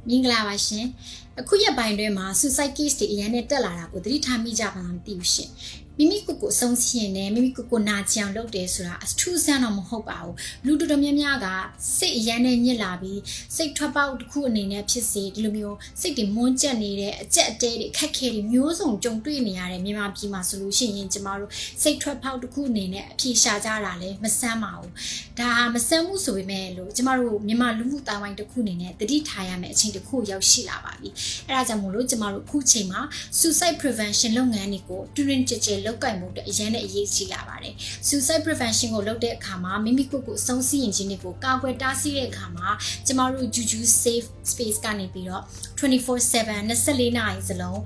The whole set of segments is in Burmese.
မင်္ဂလာပါရှင်အခုရက်ပိုင်းတွင်မှာ suicide case တွေအရင်နဲ့တက်လာတာကိုသတိထားမိကြပါလားမသိဘူးရှင်မိမိကိုယ်ကိုအဆုံးစီရင်နဲ့မိမိကိုယ်ကိုနာကျင်အောင်လုပ်တယ်ဆိုတာအထူးဆန်းတော့မဟုတ်ပါဘူးလူတော်တော်များများကစိတ်အရင်နဲ့ညစ်လာပြီးစိတ်ထွက်ပေါက်တစ်ခုအနေနဲ့ဖြစ်စေဒီလိုမျိုးစိတ်တွေမွန်းကျက်နေတဲ့အကြက်အတဲတွေခက်ခဲတွေမျိုးစုံကြုံတွေ့နေရတဲ့မြန်မာပြည်မှာဆိုလို့ရှိရင်ကျမတို့စိတ်ထွက်ပေါက်တစ်ခုအနေနဲ့အပြေရှာကြတာလည်းမဆန်းပါဘူးဒါမဆန်းမှုဆိုပေမဲ့လို့ကျမတို့မြန်မာလူမှုသားဝိုင်းတစ်ခုအနေနဲ့သတိထားရမယ့်အချိန်တစ်ခုရောက်ရှိလာပါပြီအဲဒါကြောင့်မို့လို့ကျမတို့အခုချိန်မှာ suicide prevention လုပ်ငန်းတွေကိုတွင်တွင်ကြဲကြဲလုပ်ကိုင်မှုအရင်နဲ့အရေးကြီးလာပါတယ် suicide prevention ကိုလုပ်တဲ့အခါမှာမိမိကိုယ်ကိုအဆုံးစီရင်ခြင်းတွေကိုကာကွယ်တားဆီးတဲ့အခါမှာကျမတို့ Juju safe space ကနေပြီးတော့ 24/7 24 နာရီစလုံး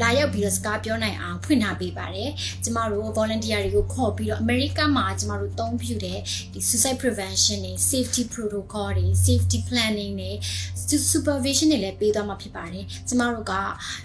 လာရောက်ပြီးတော့စကားပြောနိုင်အောင်ဖွင့်ထားပေးပါတယ်ကျမတို့ volunteer တွေကိုခေါ်ပြီးတော့ America မှာကျမတို့သုံးပြုတဲ့ဒီ suicide prevention တွေ safety protocol တွေ safety planning တွေ supervision တွေလည်းပေးသွားမှာဖြစ်ပါတယ်ကျမတို့က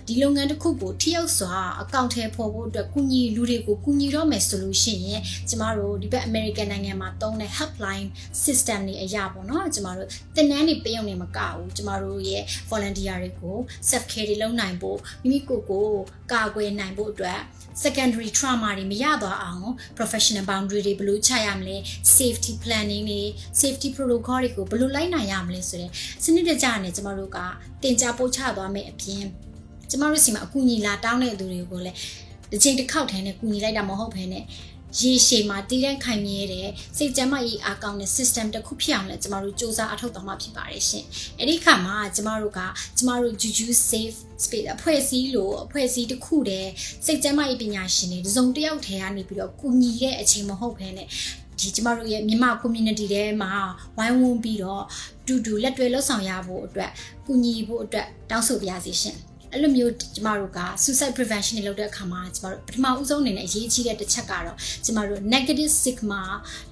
ဒီလုပ်ငန်းတစ်ခုကိုထိရောက်စွာအကောင့်ထဲပေါ်ဖို့အတွက်ကူညီလူတွေကိုကူညီတော့မယ်ဆိုလို့ရှိရင်ကျမတို့ဒီဘက် American နိုင်ငံမှာသုံးတဲ့ helpline system တွေအရာပေါ့နော်ကျမတို့သင်တန်းတွေပေးအောင်နေမကဘူးကျမတို့ရဲ့ volunteer တွေကို self care တွေလုပ်နိုင်ဖို့မိမိကိုယ်ကိုကာကွယ်နိုင်ဖို့အတွက် secondary trauma တွေမရသွားအောင် professional boundary တွေဘယ်လိုချရမလဲ safety planning တွေ safety protocol တွေကိုဘယ်လိုလိုက်နိုင်ရမလဲဆိုတဲ့စနစ်တကျနဲ့ကျမတို့ကတင်ကြားပို့ချသွားမယ်အပြင်ကျမတို့စီမှာအကူအညီလာတောင်းတဲ့သူတွေကိုလည်းတစ်ချိန်တစ်ခေါက်တည်းနဲ့ကူညီလိုက်တာမဟုတ်ဘဲနဲ့ရေရှည်မှာတည်တံ့ခိုင်မြဲတဲ့စိတ်ကျန်းမာရေးအားကောင်းတဲ့ system တစ်ခုဖြစ်အောင်လည်းကျမတို့စ조사အထောက်အပံ့မှာဖြစ်ပါတယ်ရှင်။အဲ့ဒီခါမှာကျမတို့ Juju safe space အဖွဲ့အစည်းလို့အဖွဲ့အစည်းတစ်ခုတည်းစိတ်ကျန်းမာရေးပညာရှင်တွေတစုံတစ်ယောက်ထဲကနေပြီးတော့ကူညီတဲ့အချိန်မဟုတ်ဘဲနဲ့ဒီကျမတို့ရဲ့မြန်မာ community ထဲမှာဝိုင်းဝန်းပြီးတော့တူလက်တွဲလှုပ်ဆောင်ရဖို့အတွက်ကူညီဖို့အတွက်တောင်းဆိုပါရစေရှင်။အဲ့လိုမျိုးကျမတို့က suicide prevention တွေလုပ်တဲ့အခါမှာကျမတို့ပထမဦးဆုံးအနေနဲ့အရေးကြီးတဲ့တစ်ချက်ကတော့ကျမတို့ negative stigma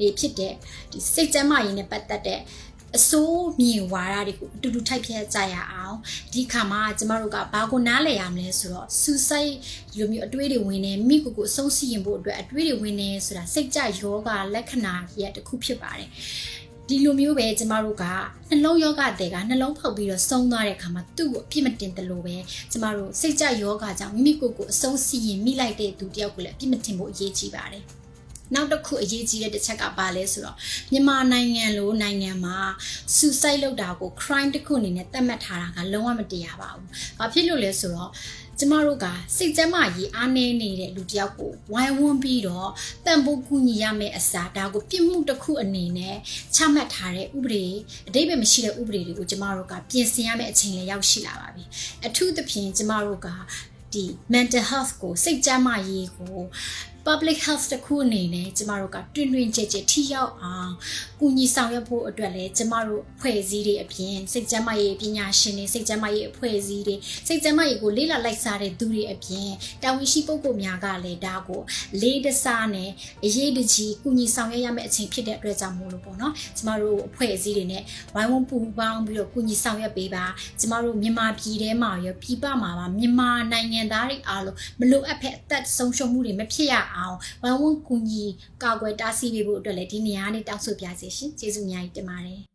တွေဖြစ်တဲ့ဒီစိတ်ကျန်းမာရေးနဲ့ပတ်သက်တဲ့အဆိုးမြင်ဝါဒတွေကိုအတူတူထိုက်ပြကြရအောင်ဒီခါမှာကျမတို့ကဘာကိုနားလည်ရမလဲဆိုတော့ suicide ဒီလိုမျိုးအတွေးတွေဝင်နေမိကိုအဆုံးစီရင်ဖို့အတွက်အတွေးတွေဝင်နေဆိုတာစိတ်ကြယောဂလက္ခဏာရဲ့တစ်ခုဖြစ်ပါတယ်ဒီလိုမျိုးပဲကျမတို့ကနှလုံးယောဂတဲ့ကနှလုံးဖောက်ပြီးတော့ဆုံးသွားတဲ့အခါမှာသူ့ကိုအပြစ်မတင်တယ်လို့ပဲကျမတို့စိတ်ကြယောဂကြောင့်မိမိကိုယ်ကိုအဆုံးစီရင်မိလိုက်တဲ့သူတယောက်ကိုလည်းအပြစ်မတင်ဖို့အရေးကြီးပါတယ်နောက်တစ်ခုအရေးကြီးတဲ့တစ်ချက်ကပါလဲဆိုတော့မြန်မာနိုင်ငံလိုနိုင်ငံမှာ suicide လုပ်တာကို crime တစ်ခုအနေနဲ့သတ်မှတ်ထားတာကလုံးဝမတရားပါဘူး။ဘာဖြစ်လို့လဲဆိုတော့ကျမတို့ကစိတ်ကျန်းမာရေးအားနည်းနေတဲ့လူတစ်ယောက်ကိုဝိုင်းဝန်းပြီးတော့တန်ဖိုးကူညီရမယ့်အစားဒါကိုပြစ်မှုတစ်ခုအနေနဲ့ချမှတ်ထားတဲ့ဥပဒေအဓိပ္ပာယ်မရှိတဲ့ဥပဒေတွေကိုကျမတို့ကပြင်ဆင်ရမယ့်အချိန်လည်းရောက်ရှိလာပါပြီ။အထူးသဖြင့်ကျမတို့ကဒီ mental health ကိုစိတ်ကျန်းမာရေးကို public health တခုအနေနဲ့ကျမတို့ကတွင်တွင်ကြဲကြဲထိရောက်အောင်ကူညီဆောင်ရွက်ဖို့အတွက်လည်းကျမတို့ဖွဲ့စည်းတွေအပြင်စိတ်ကျန်းမာရေးပညာရှင်တွေစိတ်ကျန်းမာရေးအဖွဲ့အစည်းတွေစိတ်ကျန်းမာရေးကိုလေ့လာလိုက်စားတဲ့သူတွေအပြင်တာဝန်ရှိပုဂ္ဂိုလ်များကလည်းဒါကိုလေးတစားနဲ့အရေးတကြီးကူညီဆောင်ရွက်ရမယ့်အချိန်ဖြစ်တဲ့အတွက်ကြောင့်မို့လို့ပေါ့နော်ကျမတို့အဖွဲ့အစည်းတွေနဲ့ဝိုင်းဝန်းပူးပေါင်းပြီးတော့ကူညီဆောင်ရွက်ပေးပါကျမတို့မြန်မာပြည်ထဲမှာရောပြည်ပမှာပါမြန်မာနိုင်ငံသားတွေအားလုံးမလိုအပ်ဖက်အသက်ဆုံးရှုံးမှုတွေမဖြစ်ရအောင်ဝိုင်းဝန်းကူညီကာကွယ်တားဆီးပေးဖို့အတွက်လည်းဒီနေရာကနေတောင်းဆိုပြစေရှင်ကျေးဇူးအများကြီးတင်ပါတယ်